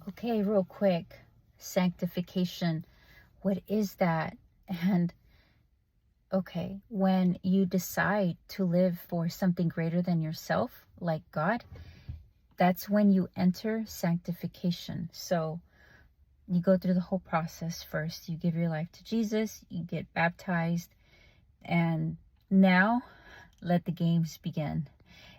Okay, real quick. Sanctification. What is that? And okay, when you decide to live for something greater than yourself, like God, that's when you enter sanctification. So you go through the whole process first. You give your life to Jesus, you get baptized, and now let the games begin.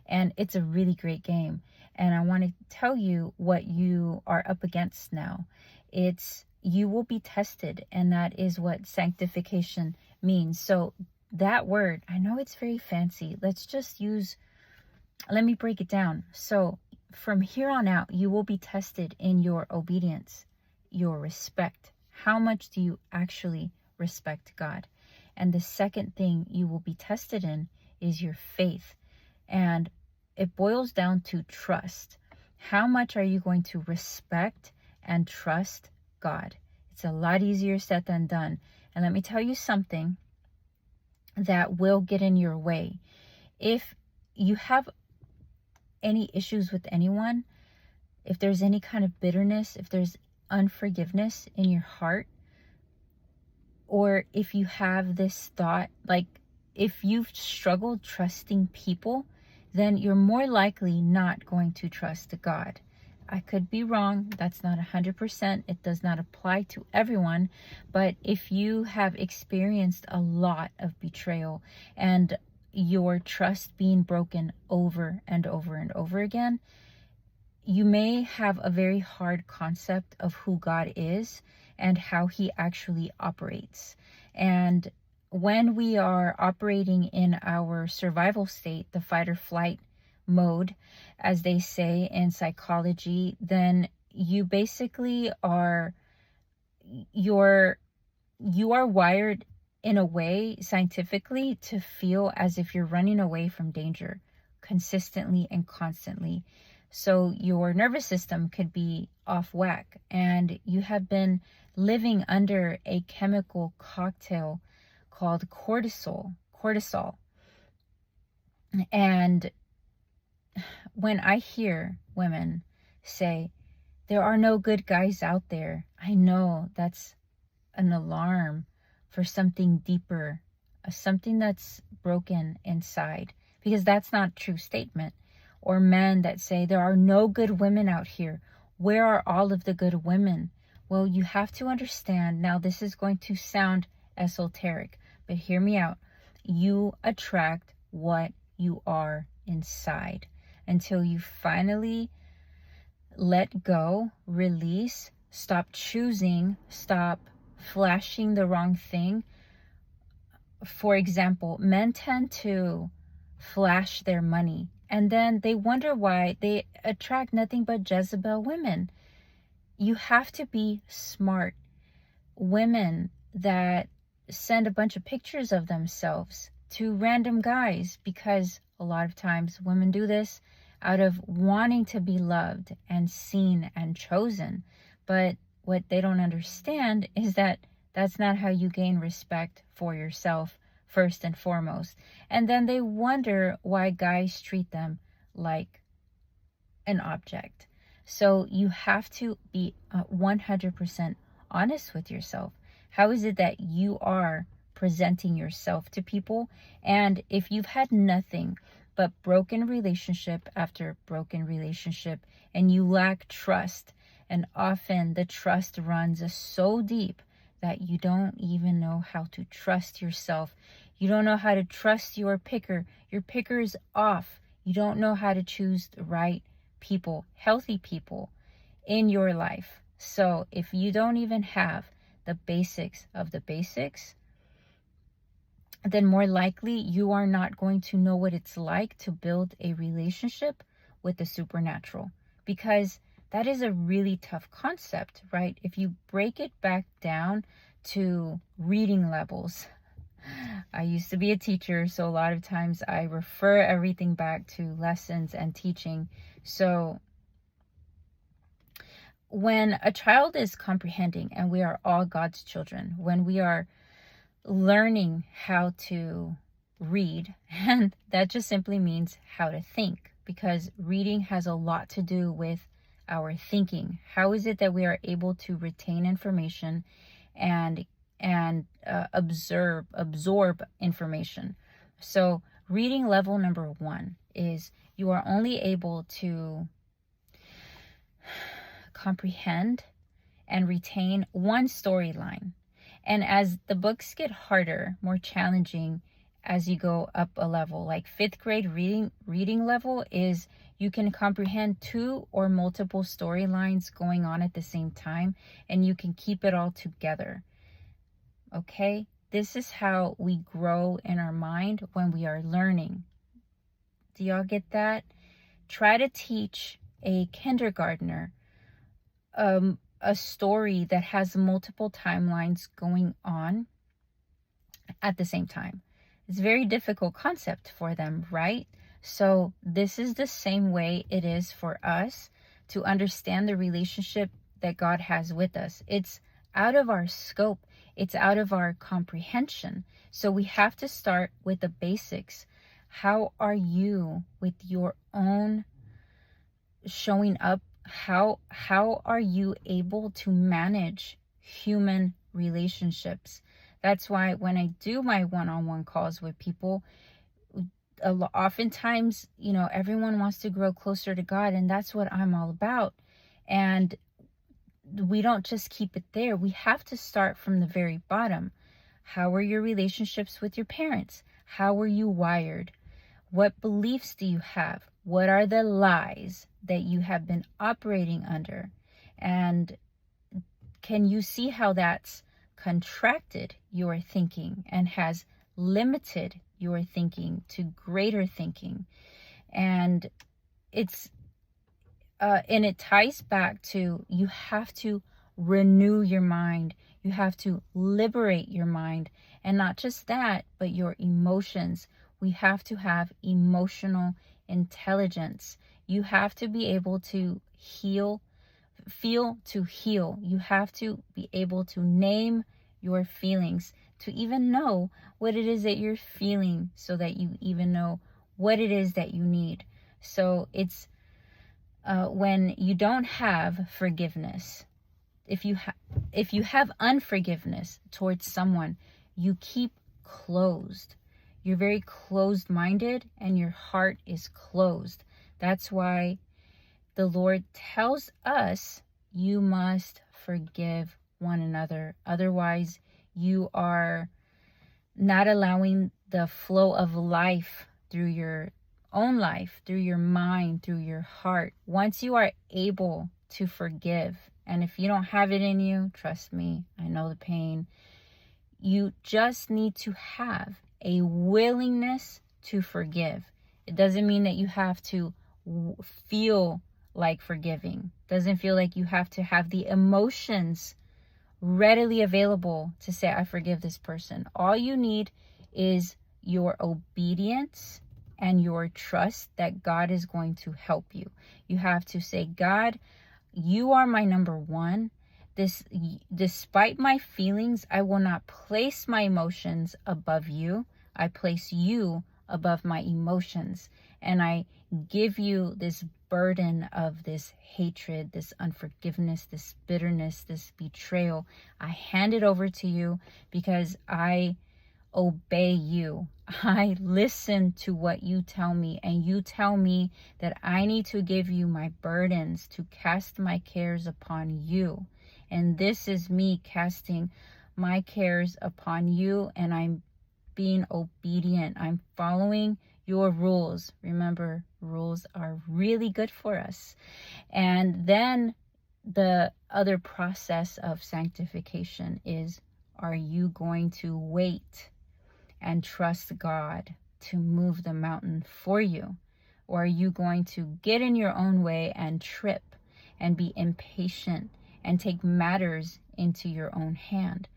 And it's a really great game. And I want to tell you what you are up against now. It's you will be tested, and that is what sanctification means. So that word, I know it's very fancy. Let me break it down. So from here on out, you will be tested in your obedience, your respect. How much do you actually respect God? And the second thing you will be tested in is your faith. And it boils down to trust. How much are you going to respect and trust God? It's a lot easier said than done. And let me tell you something that will get in your way. If you have any issues with anyone, if there's any kind of bitterness, if there's unforgiveness in your heart, or if you have this thought, like if you've struggled trusting people, then you're more likely not going to trust God. I could be wrong. That's not 100%. It does not apply to everyone. But if you have experienced a lot of betrayal and your trust being broken over and over and over again, you may have a very hard concept of who God is and how he actually operates. And when we are operating in our survival state, the fight or flight mode, as they say in psychology, then you basically you are wired in a way scientifically to feel as if you're running away from danger consistently and constantly. So your nervous system could be off whack, and you have been living under a chemical cocktail called cortisol. And when I hear women say, there are no good guys out there, I know that's an alarm for something deeper, something that's broken inside, because that's not a true statement. Or men that say, there are no good women out here. Where are all of the good women? Well, you have to understand, now this is going to sound esoteric, but hear me out. You attract what you are inside until you finally let go, release, stop choosing, stop flashing the wrong thing. For example, men tend to flash their money, and then they wonder why they attract nothing but Jezebel women. You have to be smart. Women that send a bunch of pictures of themselves to random guys, because a lot of times women do this out of wanting to be loved and seen and chosen. But what they don't understand is that that's not how you gain respect for yourself first and foremost. And then they wonder why guys treat them like an object. So you have to be 100% honest with yourself. How is it that you are presenting yourself to people? And if you've had nothing but broken relationship after broken relationship, and you lack trust, and often the trust runs so deep that you don't even know how to trust yourself. You don't know how to trust your picker. Your picker is off. You don't know how to choose the right people, healthy people in your life. So if you don't even have the basics of the basics, then more likely you are not going to know what it's like to build a relationship with the supernatural, because that is a really tough concept, right? If you break it back down to reading levels, I used to be a teacher, so a lot of times I refer everything back to lessons and teaching. So when a child is comprehending, and we are all God's children, when we are learning how to read, and that just simply means how to think, because reading has a lot to do with our thinking? How is it that we are able to retain information and absorb information? So reading level number 1 is you are only able to comprehend and retain one storyline. And as the books get harder, more challenging as you go up a level, like 5th grade reading level is you can comprehend 2 or multiple storylines going on at the same time, and you can keep it all together. Okay? This is how we grow in our mind when we are learning. Do y'all get that? Try to teach a kindergartner a story that has multiple timelines going on at the same time. It's a very difficult concept for them, right? So this is the same way it is for us to understand the relationship that God has with us. It's out of our scope. It's out of our comprehension. So we have to start with the basics. How are you with your own showing up? How are you able to manage human relationships? That's why when I do my one-on-one calls with people, oftentimes, everyone wants to grow closer to God, and that's what I'm all about. And we don't just keep it there. We have to start from the very bottom. How are your relationships with your parents? How are you wired? What beliefs do you have? What are the lies that you have been operating under? And can you see how that's contracted your thinking and has limited your thinking to greater thinking? And it ties back to, you have to renew your mind. You have to liberate your mind. And not just that, but your emotions. We have to have emotional intelligence. You have to be able to feel to heal. You have to be able to name your feelings, to even know what it is that you're feeling, so that you even know what it is that you need. So it's when you don't have forgiveness, if you have unforgiveness towards someone, you keep closed. You're very closed-minded and your heart is closed. That's why the Lord tells us you must forgive one another. Otherwise, you are not allowing the flow of life through your own life, through your mind, through your heart. Once you are able to forgive, and if you don't have it in you, trust me, I know the pain. You just need to have a willingness to forgive. It doesn't mean that you have to feel like forgiving. It doesn't feel like you have to have the emotions readily available to say, I forgive this person. All you need is your obedience and your trust that God is going to help you. You have to say, God, you are my number one. Despite my feelings, I will not place my emotions above you. I place you above my emotions. And I give you this burden of this hatred, this unforgiveness, this bitterness, this betrayal. I hand it over to you because I obey you. I listen to what you tell me, and you tell me that I need to give you my burdens, to cast my cares upon you. And this is me casting my cares upon you, and I'm being obedient. I'm following your rules. Remember, rules are really good for us. And then the other process of sanctification is, are you going to wait and trust God to move the mountain for you? Or are you going to get in your own way and trip and be impatient and take matters into your own hand?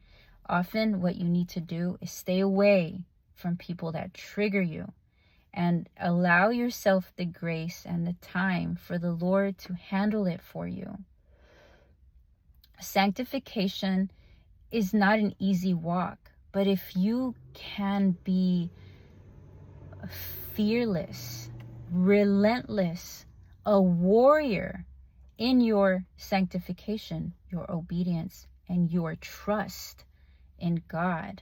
Often what you need to do is stay away from people that trigger you and allow yourself the grace and the time for the Lord to handle it for you. Sanctification is not an easy walk, but if you can be fearless, relentless, a warrior in your sanctification, your obedience, and your trust in God,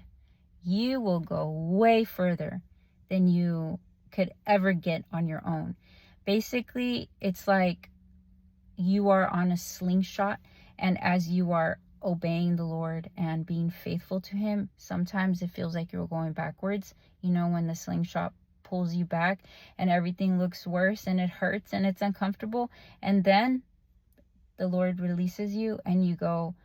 you will go way further than you could ever get on your own. Basically, it's like you are on a slingshot, and as you are obeying the Lord and being faithful to Him, sometimes it feels like you're going backwards. You know, when the slingshot pulls you back and everything looks worse and it hurts and it's uncomfortable, and then the Lord releases you and you go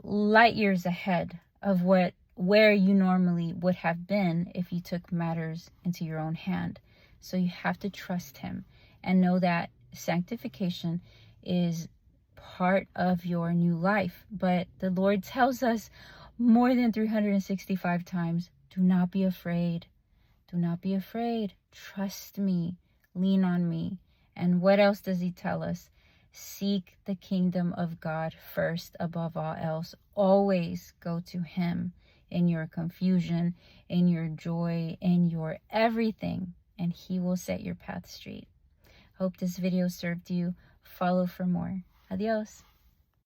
light years ahead of where you normally would have been if you took matters into your own hand. So you have to trust Him and know that sanctification is part of your new life. But the Lord tells us more than 365 times, do not be afraid. Do not be afraid. Trust me. Lean on me. And what else does He tell us? Seek the kingdom of God first above all else. Always go to Him in your confusion, in your joy, in your everything, and He will set your path straight. Hope this video served you. Follow for more. Adios.